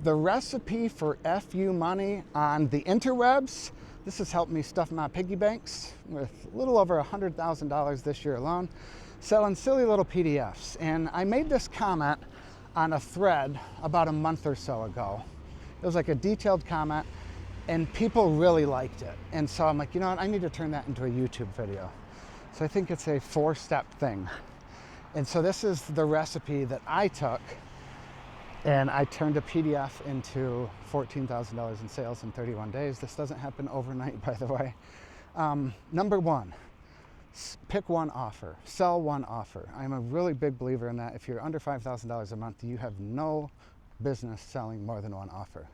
the recipe for FU money on the interwebs. This has helped me stuff my piggy banks with a little over $100,000 this year alone, selling silly little PDFs. And I made this comment on a thread about a month or so ago. It was like a detailed comment, and people really liked it. And so I'm like, you know what, I need to turn that into a YouTube video. So I think it's a 4-step thing. And so this is the recipe that I took, and I turned a PDF into $14,000 in sales in 31 days. This doesn't happen overnight, by the way. Number one, pick one offer, sell one offer. I'm a really big believer in that. If you're under $5,000 a month, you have no business selling more than one offer.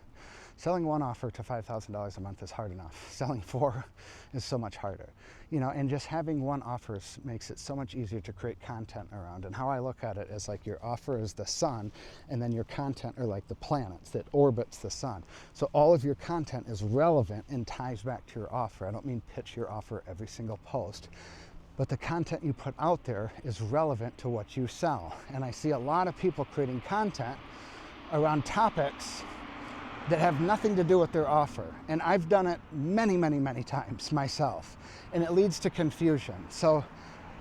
Selling one offer to $5,000 a month is hard enough. Selling 4 is so much harder. You know, and just having one offer makes it so much easier to create content around. And how I look at it is like your offer is the sun, and then your content are like the planets that orbits the sun. So all of your content is relevant and ties back to your offer. I don't mean pitch your offer every single post, but the content you put out there is relevant to what you sell. And I see a lot of people creating content around topics that have nothing to do with their offer. And I've done it many, many, many times myself, and it leads to confusion. So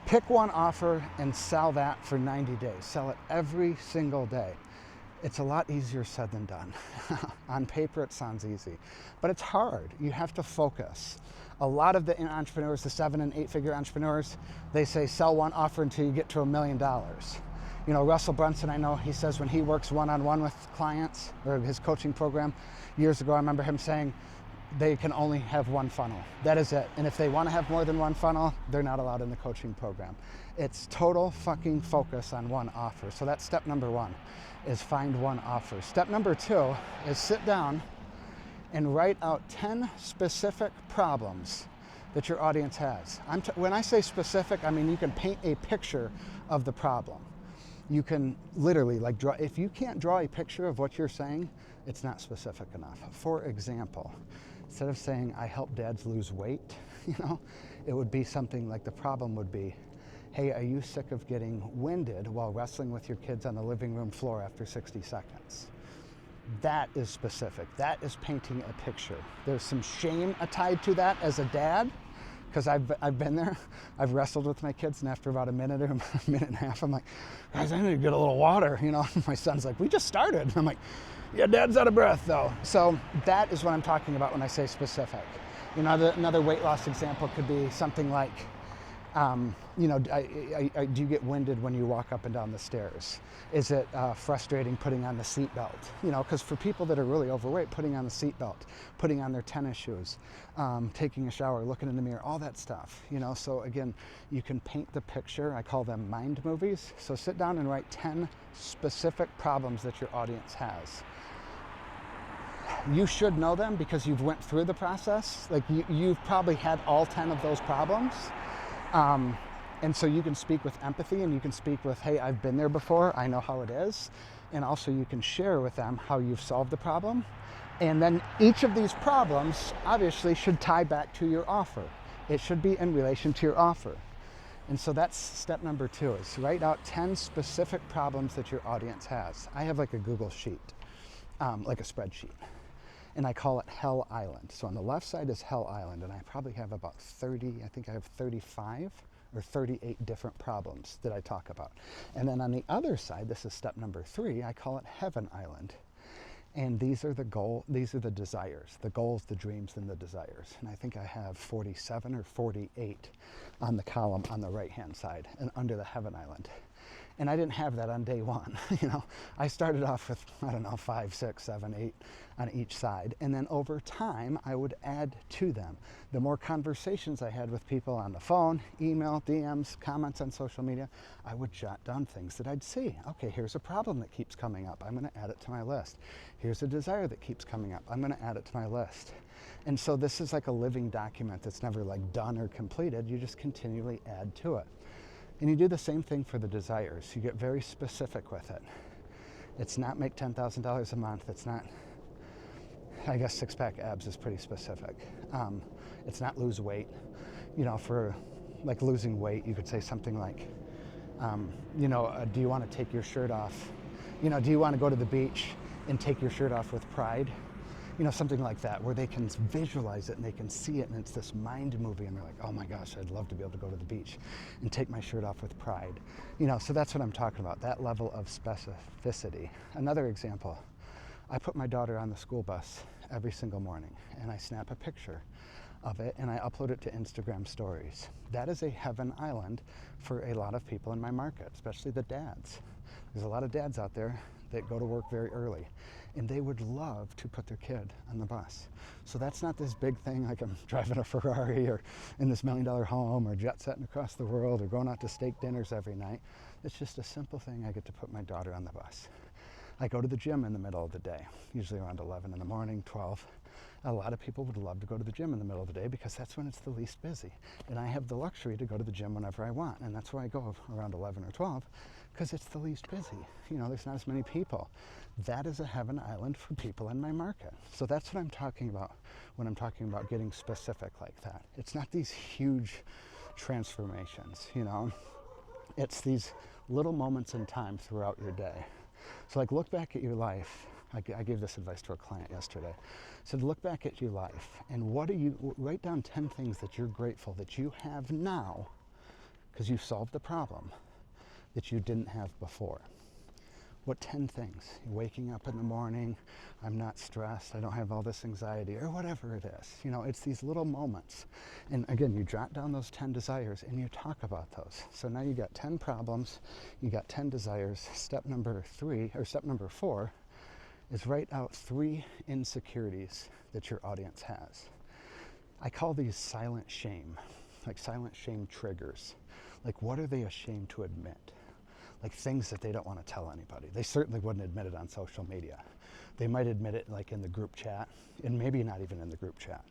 pick one offer and sell that for 90 days. Sell it every single day. It's a lot easier said than done. On paper, it sounds easy, but it's hard. You have to focus. A lot of the entrepreneurs, the 7- and 8-figure entrepreneurs, they say sell one offer until you get to $1 million. You know, Russell Brunson, I know, he says when he works one-on-one with clients, or his coaching program, years ago, I remember him saying they can only have one funnel. That is it. And if they want to have more than one funnel, they're not allowed in the coaching program. It's total fucking focus on one offer. So that's step number one, is find one offer. Step number 2 is sit down and write out 10 specific problems that your audience has. When I say specific, I mean you can paint a picture of the problem. You can literally like draw. If you can't draw a picture of what you're saying, it's not specific enough. For example, instead of saying I help dads lose weight, you know, it would be something like, the problem would be, hey, are you sick of getting winded while wrestling with your kids on the living room floor after 60 seconds? That is specific. That is painting a picture. There's some shame tied to that as a dad, because I've been there. I've wrestled with my kids, and after about a minute or a minute and a half, I'm like, guys, I need to get a little water. You know, my son's like, we just started. I'm like, yeah, Dad's out of breath though. So that is what I'm talking about when I say specific. You know, another weight loss example could be something like, you know, do you get winded when you walk up and down the stairs? Is it frustrating putting on the seatbelt? You know, because for people that are really overweight, putting on the seatbelt, putting on their tennis shoes, taking a shower, looking in the mirror, all that stuff, you know. So again, you can paint the picture. I call them mind movies. So sit down and write 10 specific problems that your audience has. You should know them because you've went through the process. Like you've probably had all 10 of those problems. And so you can speak with empathy, and you can speak with, hey, I've been there before, I know how it is. And also you can share with them how you've solved the problem. And then each of these problems obviously should tie back to your offer. It should be in relation to your offer. And so that's step number 2, is write out 10 specific problems that your audience has. I have like a Google sheet, like a spreadsheet, and I call it Hell Island. So on the left side is Hell Island, and I probably have about 30, I think I have 35 or 38 different problems that I talk about. And then on the other side, this is step number 3, I call it Heaven Island. And these are these are the desires, the goals, the dreams, and the desires. And I think I have 47 or 48 on the column on the right-hand side and under the Heaven Island. And I didn't have that on day one. You know, I started off with, I don't know, 5, 6, 7, 8 on each side. And then over time, I would add to them. The more conversations I had with people on the phone, email, DMs, comments on social media, I would jot down things that I'd see. Okay, here's a problem that keeps coming up. I'm going to add it to my list. Here's a desire that keeps coming up. I'm going to add it to my list. And so this is like a living document that's never like done or completed. You just continually add to it. And you do the same thing for the desires. You get very specific with it. It's not make $10,000 a month. It's not, I guess 6-pack abs is pretty specific. It's not lose weight. You know, for like losing weight, you could say something like, you know, do you want to take your shirt off? You know, do you want to go to the beach and take your shirt off with pride. You know, something like that, where they can visualize it and they can see it, and it's this mind movie, and they're like, oh my gosh, I'd love to be able to go to the beach and take my shirt off with pride. You know, so that's what I'm talking about, that level of specificity. Another example, I put my daughter on the school bus every single morning, and I snap a picture of it and I upload it to Instagram stories. That is a heaven island for a lot of people in my market, especially the dads. There's a lot of dads out there that go to work very early, and they would love to put their kid on the bus. So that's not this big thing like I'm driving a Ferrari or in this $1 million home or jet setting across the world or going out to steak dinners every night. It's just a simple thing. I get to put my daughter on the bus. I go to the gym in the middle of the day, usually around 11 in the morning, 12. A lot of people would love to go to the gym in the middle of the day because that's when it's the least busy. And I have the luxury to go to the gym whenever I want. And that's why I go around 11 or 12, because it's the least busy. You know, there's not as many people. That is a heaven island for people in my market. So that's what I'm talking about when I'm talking about getting specific like that. It's not these huge transformations, you know. It's these little moments in time throughout your day. So like, look back at your life. I gave this advice to a client yesterday. I said, look back at your life and write down 10 things that you're grateful that you have now because you solved the problem that you didn't have before. What 10 things? You're waking up in the morning, I'm not stressed, I don't have all this anxiety, or whatever it is. You know, it's these little moments. And again, you jot down those 10 desires and you talk about those. So now you got 10 problems, you got 10 desires. Step number 4 is write out 3 insecurities that your audience has. I call these silent shame, like silent shame triggers. Like, what are they ashamed to admit? Like things that they don't want to tell anybody. They certainly wouldn't admit it on social media. They might admit it like in the group chat, and maybe not even in the group chat.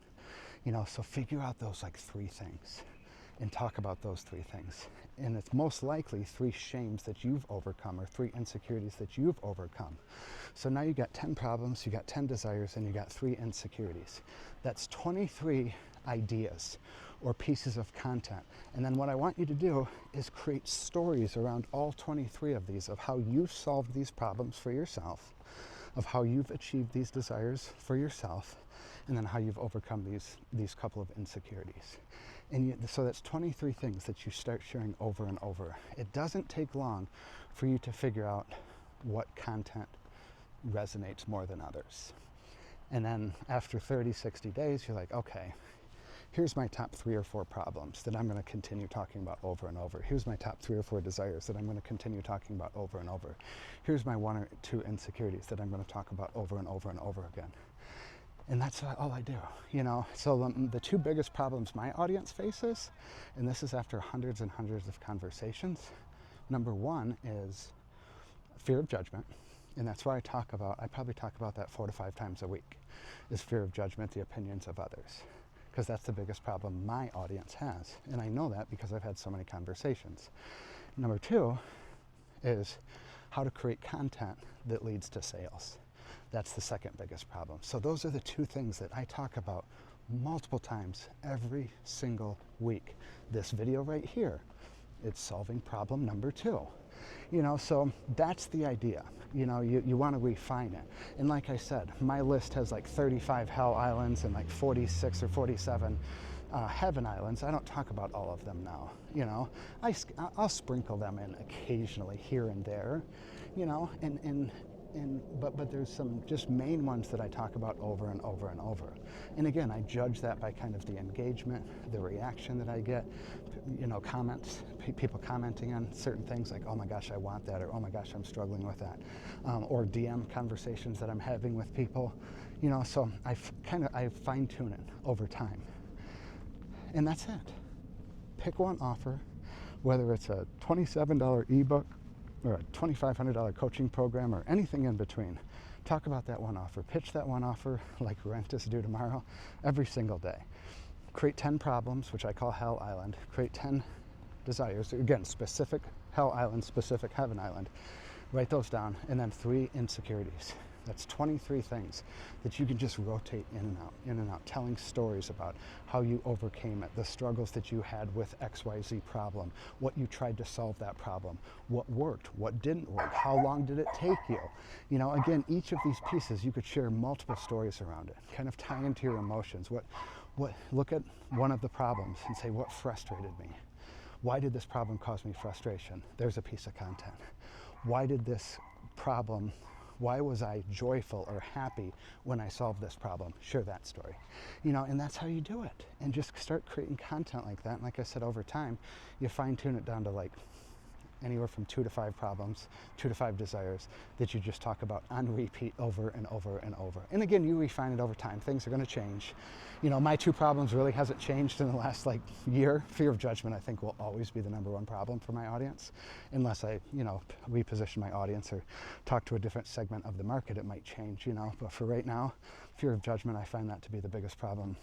You know, so figure out those like 3 things and talk about those 3 things. And it's most likely 3 shames that you've overcome or 3 insecurities that you've overcome. So now you got 10 problems, you got 10 desires, and you got 3 insecurities. That's 23 ideas or pieces of content. And then what I want you to do is create stories around all 23 of these, of how you've solved these problems for yourself, of how you've achieved these desires for yourself, and then how you've overcome these couple of insecurities. And so that's 23 things that you start sharing over and over. It doesn't take long for you to figure out what content resonates more than others. And then after 30, 60 days, you're like, okay, here's my top 3 or 4 problems that I'm going to continue talking about over and over. Here's my top 3 or 4 desires that I'm going to continue talking about over and over. Here's my 1 or 2 insecurities that I'm going to talk about over and over and over again. And that's all I do, you know. So the 2 biggest problems my audience faces, and this is after hundreds and hundreds of conversations, number 1 is fear of judgment. And that's why I probably talk about that 4 to 5 times a week, is fear of judgment, the opinions of others. Because that's the biggest problem my audience has. And I know that because I've had so many conversations. Number 2 is how to create content that leads to sales. That's the second biggest problem. So those are the 2 things that I talk about multiple times every single week. This video right here, it's solving problem number 2. You know, so that's the idea. You know, you want to refine it. And like I said, my list has like 35 hell islands and like 46 or 47 heaven islands. I don't talk about all of them now. You know, I'll sprinkle them in occasionally here and there, you know, but there's some just main ones that I talk about over and over and over. And again, I judge that by kind of the engagement, the reaction that I get, you know, comments, people commenting on certain things like, oh my gosh, I want that, or oh my gosh, I'm struggling with that, or DM conversations that I'm having with people, you know. So I fine tune it over time, and that's it. Pick one offer, whether it's a $27 ebook or a $2,500 coaching program or anything in between. Talk about that one offer. Pitch that one offer like rent is due tomorrow every single day. Create 10 problems, which I call Hell Island. Create 10 desires, again, specific Hell Island, specific Heaven Island. Write those down, and then 3 insecurities. That's 23 things that you can just rotate in and out, telling stories about how you overcame it, the struggles that you had with XYZ problem, what you tried to solve that problem, what worked, what didn't work, how long did it take you. You know, again, each of these pieces, you could share multiple stories around it, kind of tie into your emotions. Look at one of the problems and say, what frustrated me? Why did this problem cause me frustration? There's a piece of content. Why was I joyful or happy when I solved this problem? Share that story. You know, and that's how you do it. And just start creating content like that. And like I said, over time, you fine tune it down to like anywhere from 2 to 5 problems, 2 to 5 desires that you just talk about on repeat over and over and over. And again, you refine it over time. Things are going to change. You know, my 2 problems really hasn't changed in the last like year. Fear of judgment, I think, will always be the #1 problem for my audience. Unless I, you know, reposition my audience or talk to a different segment of the market, it might change, you know. But for right now, fear of judgment, I find that to be the biggest problem.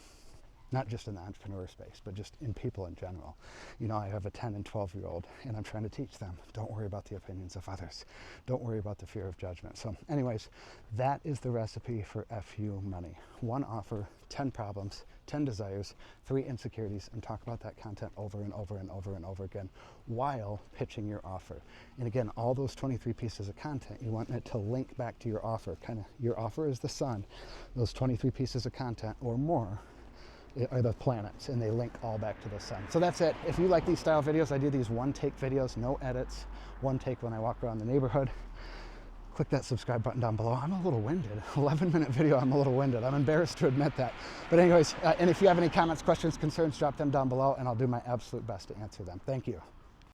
Not just in the entrepreneur space, but just in people in general. You know, I have a 10 and 12-year-old, and I'm trying to teach them, don't worry about the opinions of others. Don't worry about the fear of judgment. So anyways, that is the recipe for FU money. 1 offer, 10 problems, 10 desires, 3 insecurities, and talk about that content over and over and over and over again while pitching your offer. And again, all those 23 pieces of content, you want it to link back to your offer. Kind of, your offer is the sun. Those 23 pieces of content or more are the planets, and they link all back to the sun. So that's it. If you like these style videos, I do these 1-take videos, no edits, 1 take when I walk around the neighborhood. Click that subscribe button down below. I'm a little winded. 11-minute video, I'm a little winded. I'm embarrassed to admit that. But anyways, and if you have any comments, questions, concerns, drop them down below, and I'll do my absolute best to answer them. Thank you.